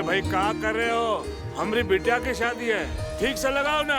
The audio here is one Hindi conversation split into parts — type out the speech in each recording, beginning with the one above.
भाई क्या कर रहे हो? हमारी बिटिया की शादी है, ठीक से लगाओ ना।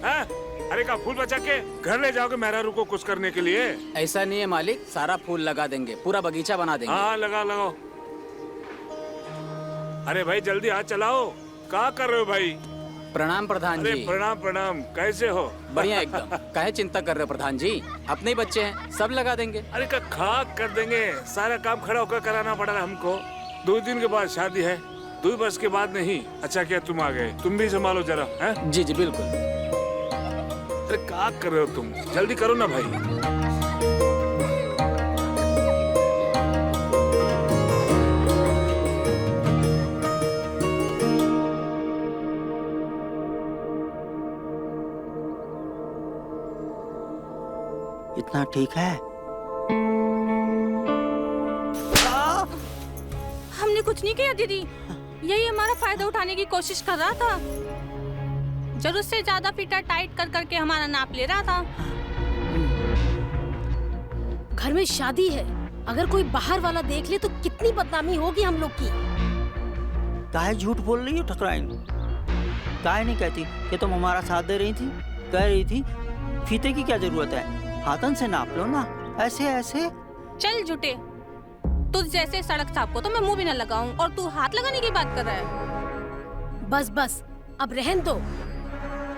है? अरे का फूल बचा के घर ले जाओगे मेहरारू को कुछ करने के लिए? ऐसा नहीं है मालिक, सारा फूल लगा देंगे, पूरा बगीचा बना देंगे। हाँ लगा लगाओ। अरे भाई जल्दी हाथ चलाओ। क्या कर रहे हो भाई? प्रणाम प्रधान अरे जी। प्रणाम प्रणाम, कैसे हो? बढ़िया एकदम। काहे चिंता कर रहे हो प्रधान जी, अपने ही बच्चे हैं, सब लगा देंगे। अरे का खाक कर देंगे, सारा काम खड़ा होकर कराना पड़ा हमको। 2 दिन के बाद शादी है, 2 वर्ष के बाद नहीं। अच्छा किया तुम आ गए, तुम भी संभालो जरा। हैं? जी जी बिल्कुल। अरे क्या कर रहे हो तुम? जल्दी करो ना भाई। इतना ठीक है? हमने कुछ नहीं किया दीदी, यही हमारा फायदा उठाने की कोशिश कर रहा था। जरूरत से ज्यादा फिटर टाइट कर करके हमारा नाप ले रहा था। घर में शादी है, अगर कोई बाहर वाला देख ले तो कितनी बदनामी होगी हम लोग की। काहे झूठ बोल रही हो ठकुराइन? काहे नहीं कहती कि तुम हमारा साथ दे रही थी? कह रही थी फीते की क्या जरूरत है, हाथन से नाप लो ना। ऐसे ऐसे चल झूठे, तुझ जैसे सड़क साफ को तो मैं मुंह भी न लगाऊं और तू हाथ लगाने की बात कर रहा है। बस बस अब रहन दो।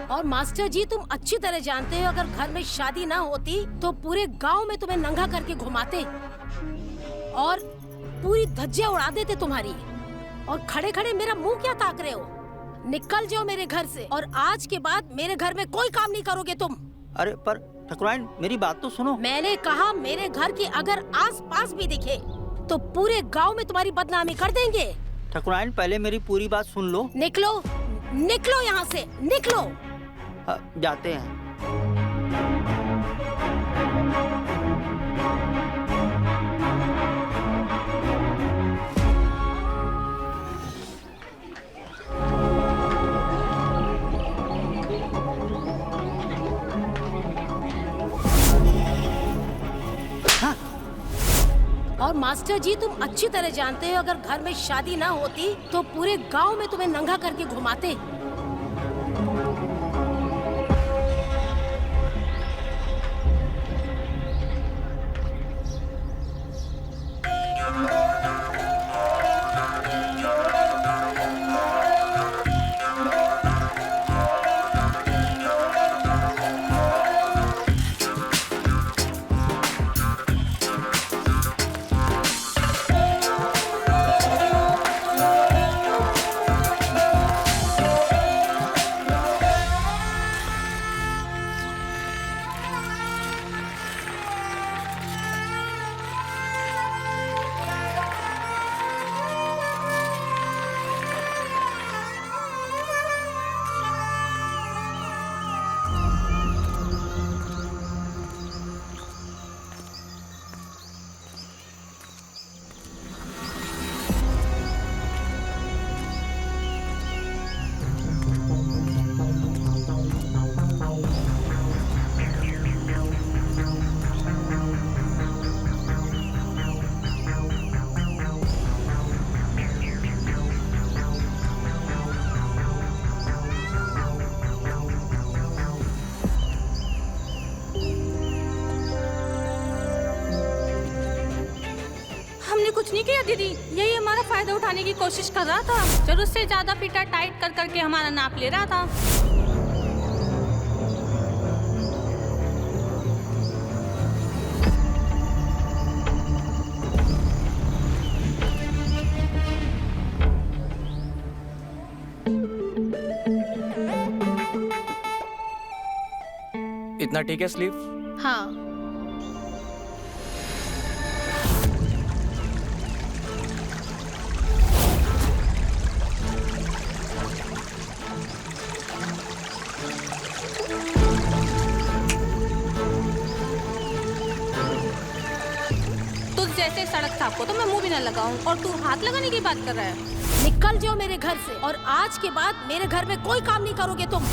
और मास्टर जी तुम अच्छी तरह जानते हो, अगर घर में शादी ना होती तो पूरे गांव में तुम्हें नंगा करके घुमाते और पूरी धज्जियां उड़ा देते तुम्हारी। और खड़े खड़े मेरा मुंह क्या ताक रहे हो? निकल जाओ मेरे घर से, और आज के बाद मेरे घर में कोई काम नहीं करोगे तुम। अरे पर ठकुराइन मेरी बात तो सुनो। मैंने कहा मेरे घर के अगर आस पास भी दिखे तो पूरे गांव में तुम्हारी बदनामी कर देंगे। ठकुराइन पहले मेरी पूरी बात सुन लो। निकलो निकलो यहाँ से, निकलो। जाते हैं। और मास्टर जी तुम अच्छी तरह जानते हो, अगर घर में शादी ना होती तो पूरे गांव में तुम्हें नंगा करके घुमाते। कुछ नहीं किया दीदी, यही हमारा फायदा उठाने की कोशिश कर रहा था। जरूरत से ज्यादा फिटर टाइट कर करके हमारा नाप ले रहा था। इतना ठीक है स्लीव? हाँ। जैसे सड़क साफ को तो मैं मुंह भी न लगाऊं और तू हाथ लगाने की बात कर रहा है। निकल जाओ मेरे घर से, और आज के बाद मेरे घर में कोई काम नहीं करोगे तुम।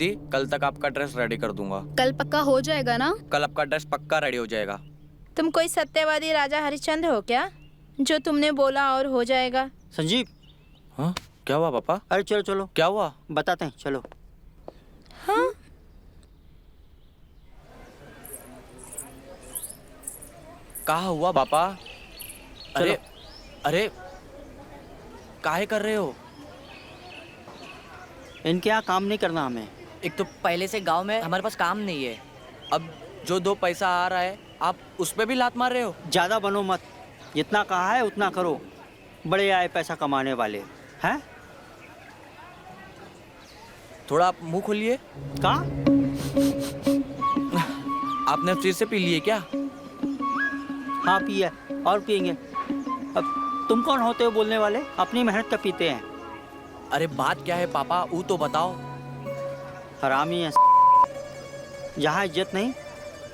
दीदी, कल तक आपका ड्रेस रेडी कर दूंगा। कल पक्का हो जाएगा ना? कल आपका ड्रेस पक्का रेडी हो जाएगा। तुम कोई सत्यवादी राजा हरिश्चंद्र हो क्या, जो तुमने बोला और हो जाएगा? संजीव, हाँ क्या हुआ पापा? अरे चलो चलो, क्या हुआ? बताते हैं, चलो। हाँ, कहाँ हुआ पापा? अरे अरे काहे कर रहे हो? इनके यहाँ काम नहीं करना हमें। एक तो पहले से गांव में हमारे पास काम नहीं है। अब जो 2 पैसा आ रहा है आप उस पे भी लात मार रहे हो। ज्यादा बनो मत, जितना कहा है उतना करो। बड़े आए पैसा कमाने वाले हैं। थोड़ा आप मुंह खोलिए। का आपने फ्रिज से पी लिए क्या? हाँ पिए, और पियेंगे। अब तुम कौन होते हो बोलने वाले? अपनी मेहनत का पीते हैं। अरे बात क्या है पापा, वो तो बताओ। हरामी है। जहाँ इज्जत नहीं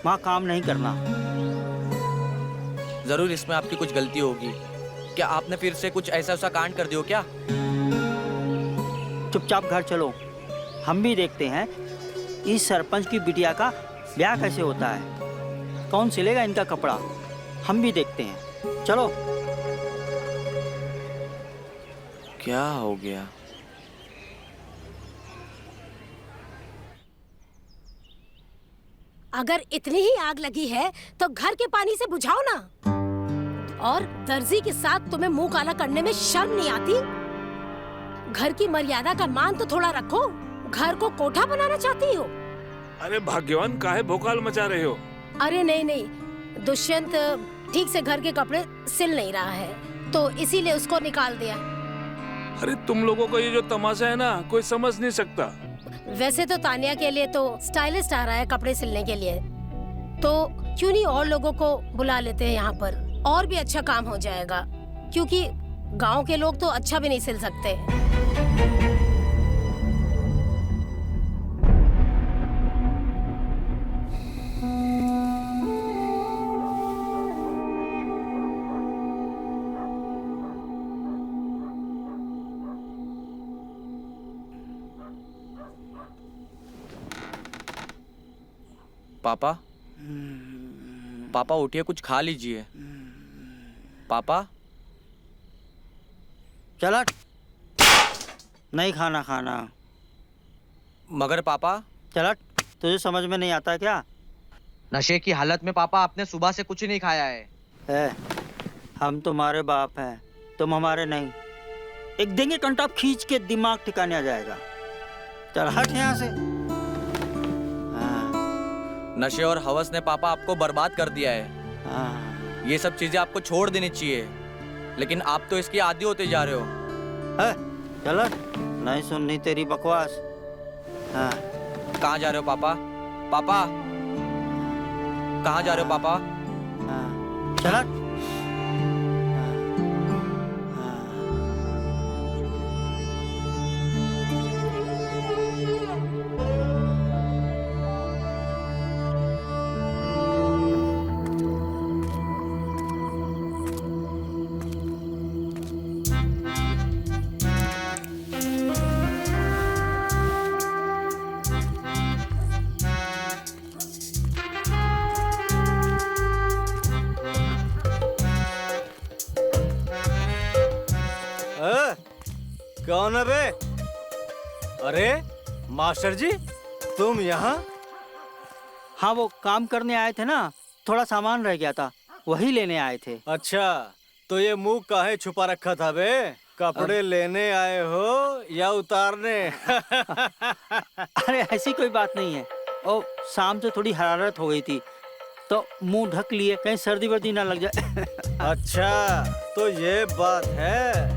वहाँ काम नहीं करना। जरूर इसमें आपकी कुछ गलती होगी। क्या आपने फिर से कुछ ऐसा कांड कर दियो क्या? चुपचाप घर चलो, हम भी देखते हैं इस सरपंच की बिटिया का ब्याह कैसे होता है, कौन सिलेगा इनका कपड़ा, हम भी देखते हैं। चलो। क्या हो गया? अगर इतनी ही आग लगी है तो घर के पानी से बुझाओ ना। और दर्जी के साथ तुम्हें मुंह काला करने में शर्म नहीं आती? घर की मर्यादा का मान तो थोड़ा रखो। घर को कोठा बनाना चाहती हो? अरे भाग्यवान, काहे भोकाल मचा रहे हो? अरे नहीं नहीं, दुष्यंत ठीक से घर के कपड़े सिल नहीं रहा है तो इसीलिए उसको निकाल दिया। अरे तुम लोगों को ये जो तमाशा है ना, कोई समझ नहीं सकता। वैसे तो तानिया के लिए तो स्टाइलिस्ट आ रहा है कपड़े सिलने के लिए, तो क्यों नहीं और लोगों को बुला लेते हैं यहाँ पर, और भी अच्छा काम हो जाएगा। क्योंकि गांव के लोग तो अच्छा भी नहीं सिल सकते। पापा, पापा उठिए, कुछ खा लीजिए। पापा चला, नहीं खाना खाना। मगर पापा, चला, तुझे समझ में नहीं आता क्या? नशे की हालत में पापा आपने सुबह से कुछ नहीं खाया है। हम तुम्हारे बाप हैं, तुम हमारे नहीं। एक देंगे कंटाप खींच के दिमाग ठिकाने आ जाएगा। चल हट यहाँ से। नशे और हवस ने पापा आपको बर्बाद कर दिया है। हाँ। ये सब चीजें आपको छोड़ देनी चाहिए, लेकिन आप तो इसके आदी होते जा रहे हो। चल, नहीं सुननी तेरी बकवास। हाँ। कहाँ जा रहे हो पापा? पापा कहाँ जा रहे हो पापा? हाँ। चल। कौन है बे? अरे मास्टर जी, तुम यहाँ? हाँ, वो काम करने आए थे ना, थोड़ा सामान रह गया था, वही लेने आए थे। अच्छा, तो ये मुंह काहे छुपा रखा था बे? कपड़े लेने आए हो या उतारने? अरे ऐसी कोई बात नहीं है। ओ, शाम से थोड़ी हरारत हो गई थी तो मुंह ढक लिए, कहीं सर्दी वर्दी ना लग जाए। अच्छा, तो ये बात है।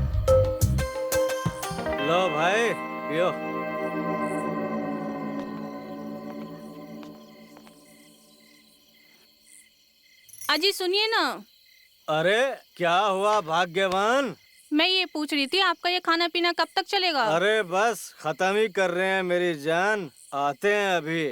लो भाई, पियो। अजी सुनिए ना। अरे क्या हुआ भाग्यवान? मैं ये पूछ रही थी, आपका ये खाना पीना कब तक चलेगा? अरे बस खत्म ही कर रहे हैं मेरी जान, आते हैं अभी।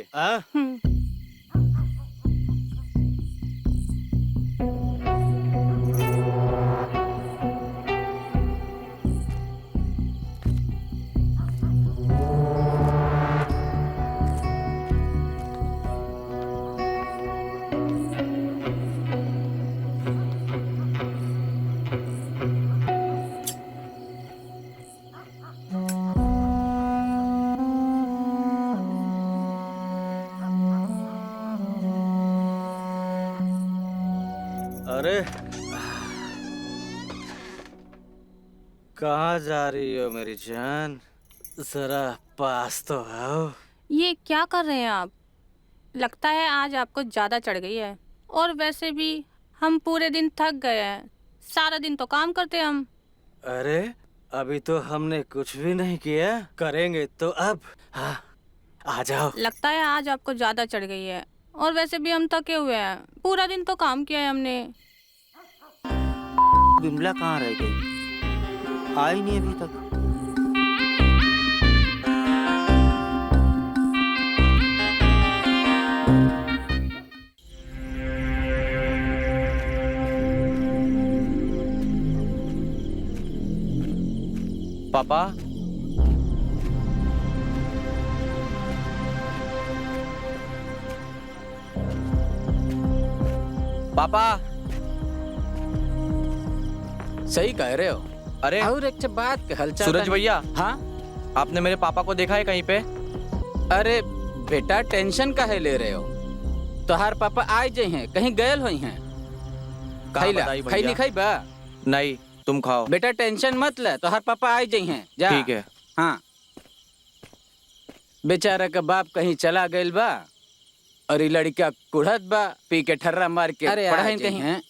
अरे कहाँ जा रही हो मेरी जान? जरा पास तो आओ। ये क्या कर रहे हैं आप? लगता है आज आपको ज्यादा चढ़ गई है। और वैसे भी हम पूरे दिन थक गए हैं, सारा दिन तो काम करते हैं हम। अरे अभी तो हमने कुछ भी नहीं किया, करेंगे तो अब। हाँ आ जाओ। लगता है आज आपको ज्यादा चढ़ गई है। और वैसे भी हम थके हुए हैं, पूरा दिन तो काम किया है हमने। बिमला कहाँ रह गई? आई नहीं अभी तक। पापा पापा सही कह रहे हो। अरे और एक बात के हलचल सूरज भैया, हाँ आपने मेरे पापा को देखा है कहीं पे? अरे बेटा टेंशन काहे ले रहे हो? तोहार पापा आए जे हैं, कहीं गयल हुई हैं। कहाँ बताई खाई नहीं भैया? खाई बा? नहीं, तुम खाओ। बेटा टेंशन मत ले, तोहार पापा आए जे हैं। जा। ठीक है। हाँ बेचारा का बाप कहीं चला गइल बा और ये लड़का कुढ़त बा, पी के ठर्रा मार के पढ़ाई कहीं है।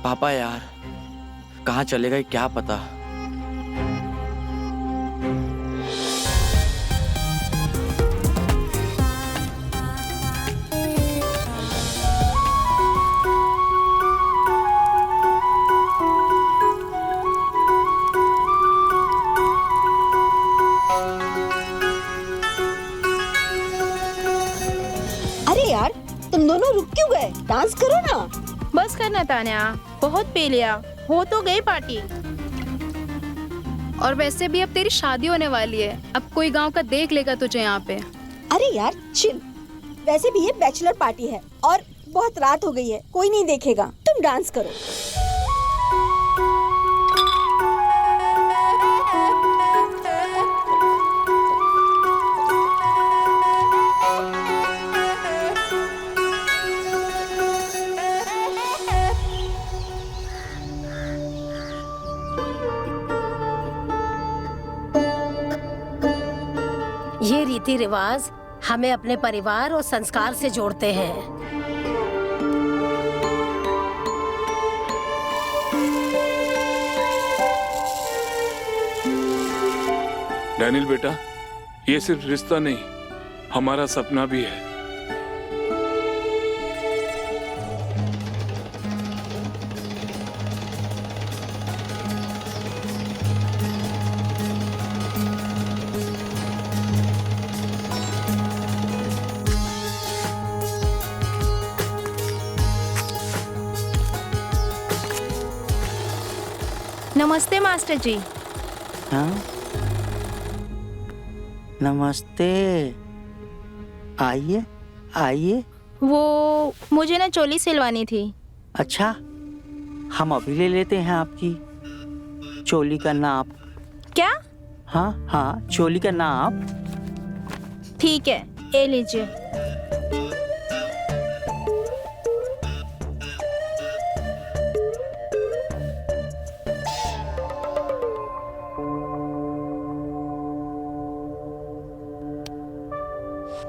पापा यार कहाँ चले गए क्या पता। अरे यार तुम दोनों रुक क्यों गए? डांस करो ना। बस करना तान्या, बहुत पी लिया, हो तो गई पार्टी। और वैसे भी अब तेरी शादी होने वाली है, अब कोई गांव का देख लेगा तुझे यहाँ पे। अरे यार चिल, वैसे भी ये बैचलर पार्टी है और बहुत रात हो गई है, कोई नहीं देखेगा। तुम डांस करो। ये रीति रिवाज हमें अपने परिवार और संस्कार से जोड़ते हैं। डैनियल बेटा, ये सिर्फ रिश्ता नहीं, हमारा सपना भी है। नमस्ते मास्टर जी। हाँ नमस्ते, आइए आइए। वो मुझे ना चोली सिलवानी थी। अच्छा, हम अभी ले लेते हैं आपकी चोली का नाप। क्या? हाँ हाँ, चोली का नाप। ठीक है, ये लीजिए।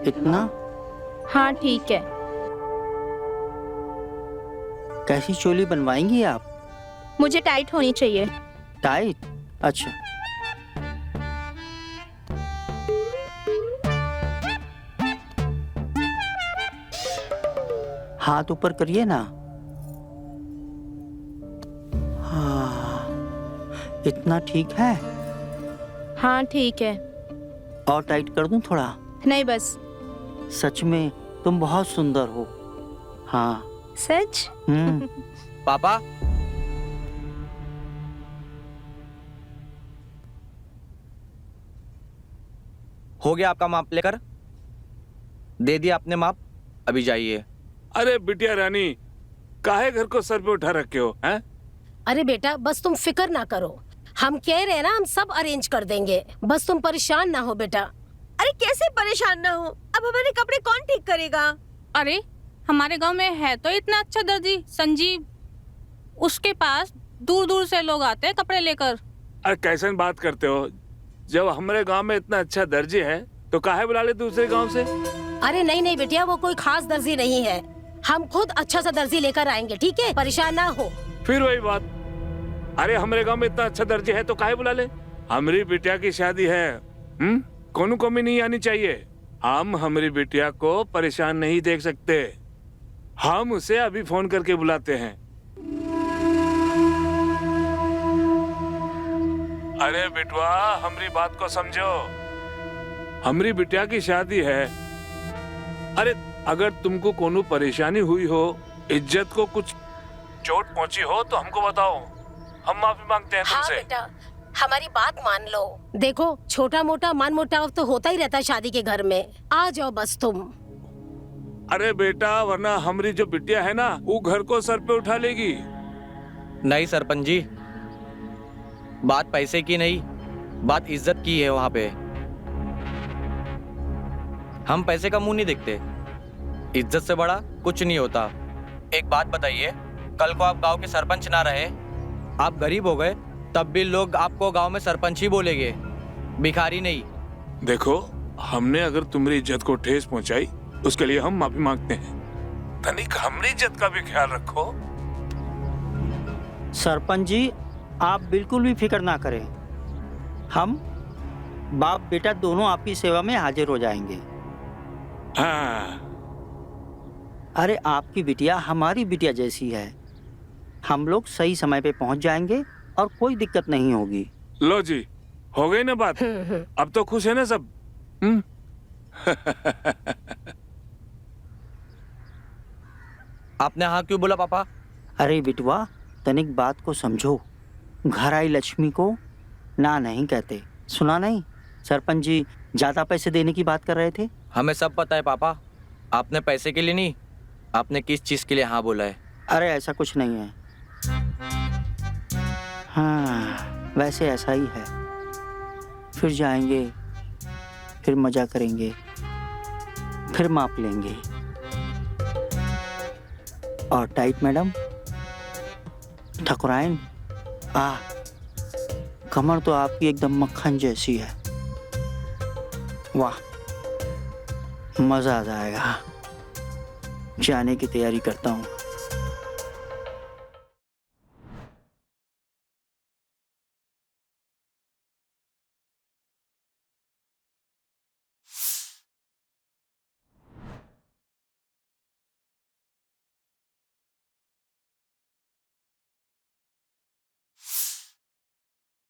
इतना? हाँ ठीक है। कैसी चोली बनवाएंगी आप? मुझे टाइट होनी चाहिए। टाइट? अच्छा। हाथ ऊपर करिए ना। हाँ, इतना ठीक है? हाँ ठीक है। और टाइट कर दूं थोड़ा? नहीं बस। सच में तुम बहुत सुंदर हो। हाँ सच? पापा हो गया आपका माप लेकर? दे दिया आपने माप, अभी जाइए। अरे बिटिया रानी, काहे घर को सर पे उठा रखे हो हैं? अरे बेटा बस तुम फिक्र ना करो, हम कह रहे हैं ना, हम सब अरेंज कर देंगे, बस तुम परेशान ना हो बेटा। अरे कैसे परेशान ना हो, अब हमारे कपड़े कौन ठीक करेगा? अरे हमारे गांव में है तो इतना अच्छा दर्जी संजीव, उसके पास दूर दूर से लोग आते हैं कपड़े लेकर। अरे कैसे बात करते हो, जब हमारे गांव में इतना अच्छा दर्जी है तो काहे बुला ले दूसरे गांव से? अरे नहीं नहीं बेटिया, वो कोई खास दर्जी नहीं है, हम खुद अच्छा सा दर्जी लेकर आएंगे, ठीक है, परेशान ना हो। फिर वही बात, अरे हमारे गांव में इतना अच्छा दर्जी है तो काहे बुला ले? हमारी बिटिया की शादी है, कोनो कमी नहीं आनी चाहिए। हम हमारी बिटिया को परेशान नहीं देख सकते, हम उसे अभी फोन करके बुलाते हैं। अरे बेटवा, हमारी बात को समझो, हमारी बिटिया की शादी है। अरे अगर तुमको कोनो परेशानी हुई हो, इज्जत को कुछ चोट पहुंची हो तो हमको बताओ, हम माफी मांगते हैं तुमसे। हाँ बेटा, हमारी बात मान लो। देखो छोटा मोटा मन मुटाव तो होता ही रहता है शादी के घर में, आ जाओ बस तुम। अरे बेटा, वरना हमारी जो बिटिया है ना, वो घर को सर पे उठा लेगी। नहीं सरपंच जी, बात पैसे की नहीं, बात इज्जत की है। वहाँ पे हम पैसे का मुंह नहीं देखते, इज्जत से बड़ा कुछ नहीं होता। एक बात बताइए, कल को आप गांव के सरपंच ना रहे, आप गरीब हो गए, तब भी लोग आपको गांव में सरपंच ही बोलेंगे, भिखारी नहीं। देखो, हमने अगर तुम्हारी इज्जत को ठेस पहुंचाई, उसके लिए हम माफी मांगते हैं। तनिक हमारी इज्जत का भी ख्याल रखो। सरपंच जी, आप बिल्कुल भी फिक्र ना करें, हम बाप बेटा दोनों आपकी सेवा में हाजिर हो जाएंगे। हाँ। अरे आपकी बिटिया हमारी बिटिया जैसी है, हम लोग सही समय पे पहुंच जाएंगे और कोई दिक्कत नहीं होगी। लो जी, हो गई ना बात, अब तो खुश है ना सब? आपने हाँ क्यों बोला पापा? अरे बिटवा, तनिक बात को समझो, घर आई लक्ष्मी को ना नहीं कहते। सुना नहीं, सरपंच जी ज्यादा पैसे देने की बात कर रहे थे। हमें सब पता है पापा, आपने पैसे के लिए नहीं, आपने किस चीज के लिए हाँ बोला है। अरे ऐसा कुछ नहीं है। हाँ, वैसे ऐसा ही है। फिर जाएंगे, फिर मजा करेंगे, फिर माप लेंगे। और टाइट मैडम, ठकुराइन, कमर तो आपकी एकदम मक्खन जैसी है। वाह, मजा आ जाएगा। जाने की तैयारी करता हूँ।